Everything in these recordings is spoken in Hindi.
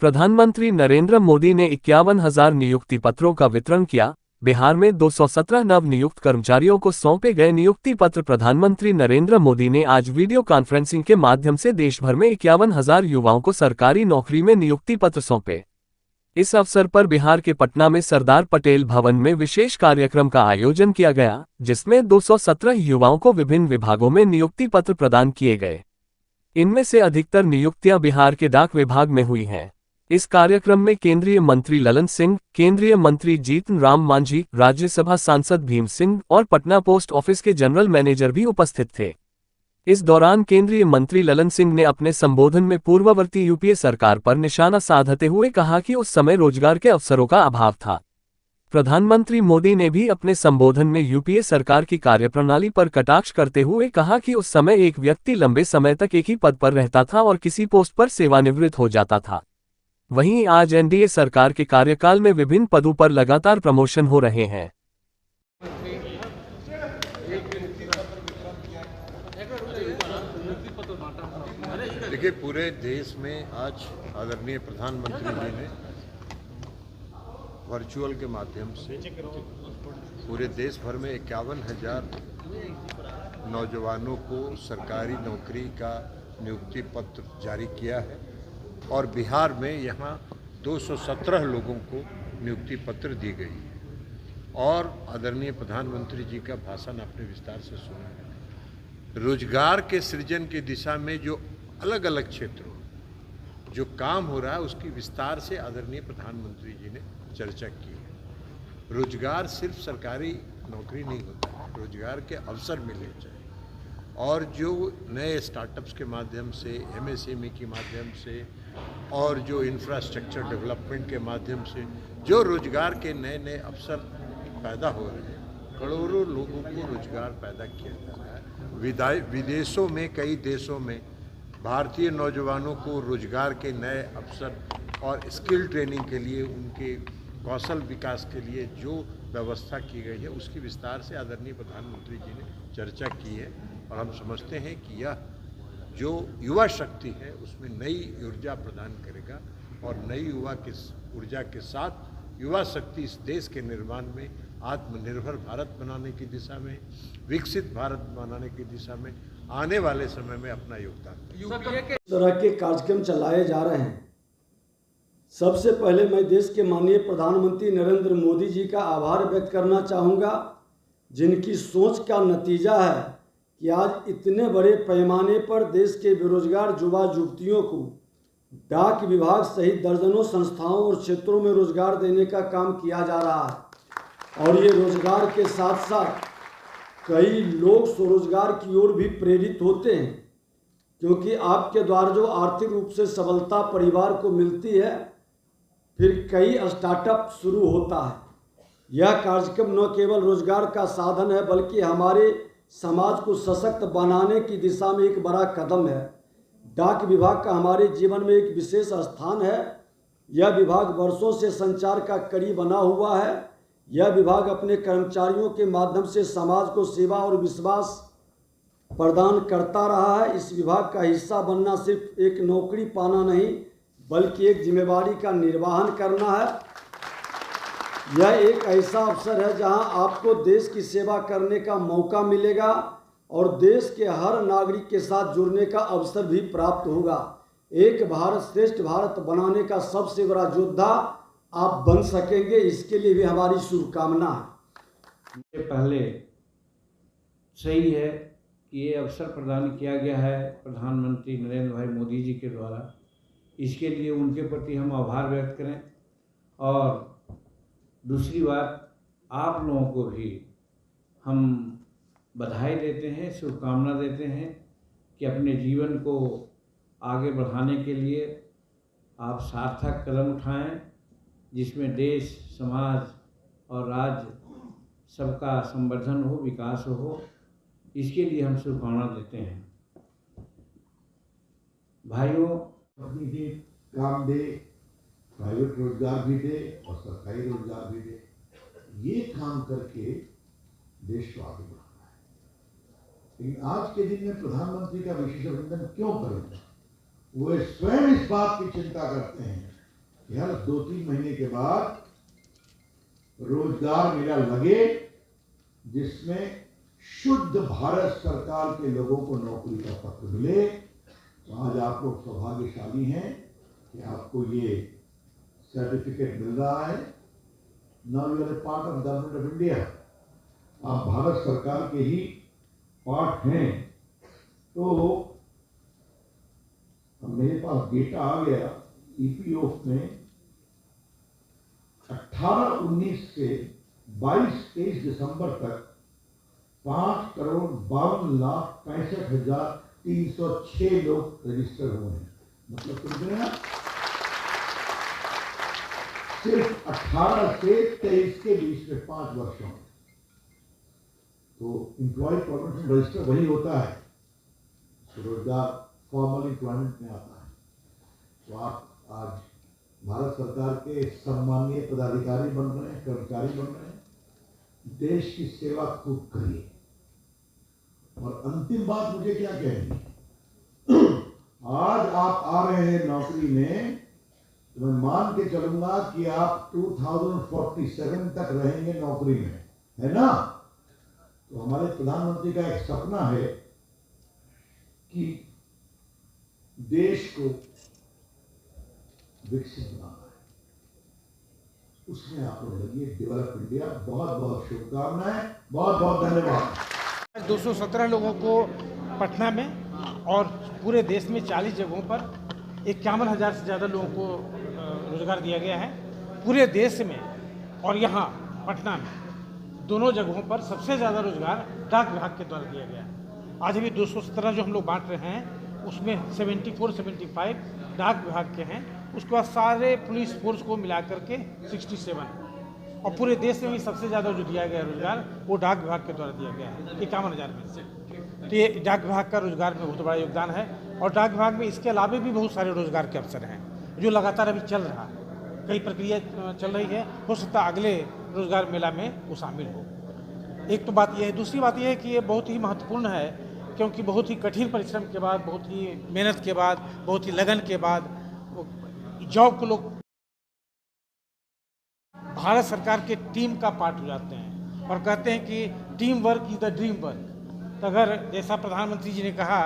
प्रधानमंत्री नरेंद्र मोदी ने 51,000 नियुक्ति पत्रों का वितरण किया। बिहार में 217 नव नियुक्त कर्मचारियों को सौंपे गए नियुक्ति पत्र। प्रधानमंत्री नरेंद्र मोदी ने आज वीडियो कॉन्फ्रेंसिंग के माध्यम से देश भर में 51,000 युवाओं को सरकारी नौकरी में नियुक्ति पत्र सौंपे। इस अवसर पर बिहार के पटना में सरदार पटेल भवन में विशेष कार्यक्रम का आयोजन किया गया, जिसमें 217 युवाओं को विभिन्न विभागों में नियुक्ति पत्र प्रदान किए गए। इनमें से अधिकतर नियुक्तियां बिहार के डाक विभाग में हुई हैं। इस कार्यक्रम में केंद्रीय मंत्री ललन सिंह, केंद्रीय मंत्री जीतन राम मांझी, राज्यसभा सांसद भीम सिंह और पटना पोस्ट ऑफिस के जनरल मैनेजर भी उपस्थित थे। इस दौरान केंद्रीय मंत्री ललन सिंह ने अपने संबोधन में पूर्ववर्ती यूपीए सरकार पर निशाना साधते हुए कहा कि उस समय रोजगार के अवसरों का अभाव था। प्रधानमंत्री मोदी ने भी अपने संबोधन में यूपीए सरकार की कार्यप्रणाली पर कटाक्ष करते हुए कहा कि उस समय एक व्यक्ति लंबे समय तक एक ही पद पर रहता था और किसी पोस्ट पर सेवानिवृत्त हो जाता था। वहीं आज एनडीए सरकार के कार्यकाल में विभिन्न पदों पर लगातार प्रमोशन हो रहे हैं। देखिए, पूरे देश में आज आदरणीय प्रधानमंत्री जी ने वर्चुअल के माध्यम से पूरे देश भर में 51,000 नौजवानों को सरकारी नौकरी का नियुक्ति पत्र जारी किया है और बिहार में यहाँ 217 लोगों को नियुक्ति पत्र दी गई है। और आदरणीय प्रधानमंत्री जी का भाषण आपने विस्तार से सुना है। रोजगार के सृजन की दिशा में जो अलग अलग क्षेत्रों जो काम हो रहा है उसकी विस्तार से आदरणीय प्रधानमंत्री जी ने चर्चा की है। रोजगार सिर्फ सरकारी नौकरी नहीं होता है, रोजगार के अवसर मिलने चाहिए और जो नए स्टार्टअप्स के माध्यम से, एमएसएमई के माध्यम से और जो इंफ्रास्ट्रक्चर डेवलपमेंट के माध्यम से जो रोजगार के नए नए अवसर पैदा हो रहे हैं, करोड़ों लोगों को रोजगार पैदा किया जा रहा है। विदेशों में, कई देशों में भारतीय नौजवानों को रोजगार के नए अवसर और स्किल ट्रेनिंग के लिए, उनके कौशल विकास के लिए जो व्यवस्था की गई है उसकी विस्तार से आदरणीय प्रधानमंत्री जी ने चर्चा की है। और हम समझते हैं कि यह जो युवा शक्ति है उसमें नई ऊर्जा प्रदान करेगा और नई ऊर्जा के साथ युवा शक्ति इस देश के निर्माण में, आत्मनिर्भर भारत बनाने की दिशा में, विकसित भारत बनाने की दिशा में आने वाले समय में अपना योगदान। इस तरह के कार्यक्रम चलाए जा रहे हैं। सबसे पहले मैं देश के माननीय प्रधानमंत्री नरेंद्र मोदी जी का आभार व्यक्त करना चाहूँगा, जिनकी सोच का नतीजा है कि आज इतने बड़े पैमाने पर देश के बेरोजगार युवा युवतियों को डाक विभाग सहित दर्जनों संस्थाओं और क्षेत्रों में रोजगार देने का काम किया जा रहा है। और ये रोजगार के साथ साथ कई लोग स्वरोजगार की ओर भी प्रेरित होते हैं, क्योंकि आपके द्वारा जो आर्थिक रूप से सबलता परिवार को मिलती है, फिर कई स्टार्टअप शुरू होता है। यह कार्यक्रम न केवल रोजगार का साधन है बल्कि हमारे समाज को सशक्त बनाने की दिशा में एक बड़ा कदम है। डाक विभाग का हमारे जीवन में एक विशेष स्थान है। यह विभाग वर्षों से संचार का कड़ी बना हुआ है। यह विभाग अपने कर्मचारियों के माध्यम से समाज को सेवा और विश्वास प्रदान करता रहा है। इस विभाग का हिस्सा बनना सिर्फ एक नौकरी पाना नहीं बल्कि एक जिम्मेवारी का निर्वहन करना है। यह एक ऐसा अवसर है जहां आपको देश की सेवा करने का मौका मिलेगा और देश के हर नागरिक के साथ जुड़ने का अवसर भी प्राप्त होगा। एक भारत श्रेष्ठ भारत बनाने का सबसे बड़ा योद्धा आप बन सकेंगे, इसके लिए भी हमारी शुभकामना है। पहले सही है कि ये अवसर प्रदान किया गया है प्रधानमंत्री नरेंद्र भाई मोदी जी के द्वारा, इसके लिए उनके प्रति हम आभार व्यक्त करें। और दूसरी बात, आप लोगों को भी हम बधाई देते हैं, शुभकामना देते हैं कि अपने जीवन को आगे बढ़ाने के लिए आप सार्थक कदम उठाएं, जिसमें देश, समाज और राज्य सबका संवर्धन हो, विकास हो। इसके लिए हम शुभकामना देते हैं। भाइयों, अपनी ही काम दे, प्राइवेट रोजगार भी दे और सरकारी रोजगार भी दे। ये काम करके देश को आगे बढ़ाना है। लेकिन आज के दिन में प्रधानमंत्री का विशेष अभिनंदन क्यों करें? वो स्वयं इस बात की चिंता करते हैं कि हर 2-3 महीने के बाद रोजगार मेला लगे, जिसमें शुद्ध भारत सरकार के लोगों को नौकरी का पत्र मिले। तो आज आप लोग सौभाग्यशाली हैं कि आपको ये सर्टिफिकेट मिल रहा है। Now you are a part of government of India. आप भारत सरकार के ही पार्ट हैं। तो अब मेरे पास डेटा आ गया ईपीएफ में 18-19 से 22-23 दिसंबर तक 5,52,65,306 लोग रजिस्टर हुए हैं। मतलब समझे ना, सिर्फ 18 से 23 के बीच में 5 वर्षों में। तो एम्प्लॉय परमिशन रजिस्टर वही होता है, रोजगार फॉर्मल एम्प्लॉयमेंट में आता है। तो आप आज भारत सरकार के सम्मानीय पदाधिकारी बन रहे हैं, कर्मचारी बन रहे हैं। देश की सेवा खूब करिए। और अंतिम बात मुझे क्या कहनी, आज आप आ रहे हैं नौकरी में, तो मैं मान के चलूंगा कि आप 2047 तक रहेंगे नौकरी में, है ना। तो हमारे प्रधानमंत्री का एक सपना है कि देश को विकसित बनाना है, उसमें आप लोग लगिए। Develop India. बहुत बहुत शुभकामनाएं, बहुत बहुत धन्यवाद। 217 लोगों को पटना में और पूरे देश में 40 जगहों पर 51,000 से ज़्यादा लोगों को रोजगार दिया गया है पूरे देश में। और यहाँ पटना में दोनों जगहों पर सबसे ज़्यादा रोजगार डाक विभाग के द्वारा दिया गया है। आज अभी 217 जो हम लोग बांट रहे हैं, उसमें 74-75 डाक विभाग के हैं। उसके बाद सारे पुलिस फोर्स को मिला करके 67, और पूरे देश में भी सबसे ज़्यादा जो दिया गया रोजगार वो डाक विभाग के द्वारा दिया गया है 51,000 में से। तो ये डाक विभाग का रोजगार में बहुत बड़ा योगदान है। और डाक विभाग में इसके अलावा भी बहुत सारे रोजगार के अवसर हैं जो लगातार अभी चल रहा है। कई प्रक्रिया चल रही है, हो सकता है अगले रोजगार मेला में वो शामिल हो। एक तो बात यह है। दूसरी बात यह है कि ये बहुत ही महत्वपूर्ण है, क्योंकि बहुत ही कठिन परिश्रम के बाद, बहुत ही मेहनत के बाद, बहुत ही लगन के बाद जॉब को लोग भारत सरकार के टीम का पार्ट हो जाते हैं और कहते हैं कि team work is the dream work. तो अगर जैसा प्रधानमंत्री जी ने कहा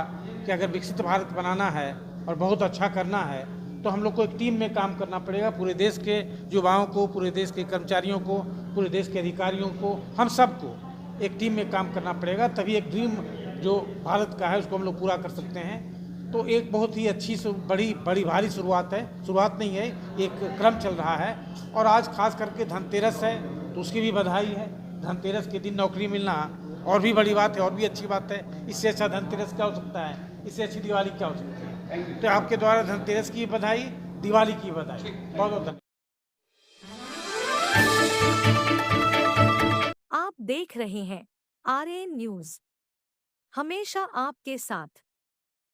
कि अगर विकसित भारत बनाना है और बहुत अच्छा करना है, तो हम लोग को एक टीम में काम करना पड़ेगा। पूरे देश के युवाओं को, पूरे देश के कर्मचारियों को, पूरे देश के अधिकारियों को, हम सबको एक टीम में काम करना पड़ेगा। तभी एक ड्रीम जो भारत का है उसको हम लोग पूरा कर सकते हैं। तो एक बहुत ही अच्छी बड़ी भारी शुरुआत है। शुरुआत नहीं है, एक क्रम चल रहा है। और आज खास करके धनतेरस है, तो उसकी भी बधाई है। धनतेरस के दिन नौकरी मिलना और भी बड़ी बात है, और भी अच्छी बात है। इससे अच्छा धनतेरस क्या हो सकता है, इससे अच्छी दिवाली क्या हो सकती है। तो आपके द्वारा धनतेरस की बधाई, दिवाली की बधाई। बहुत बहुत धन्यवाद। आप देख रहे हैं आरएन न्यूज, हमेशा आपके साथ।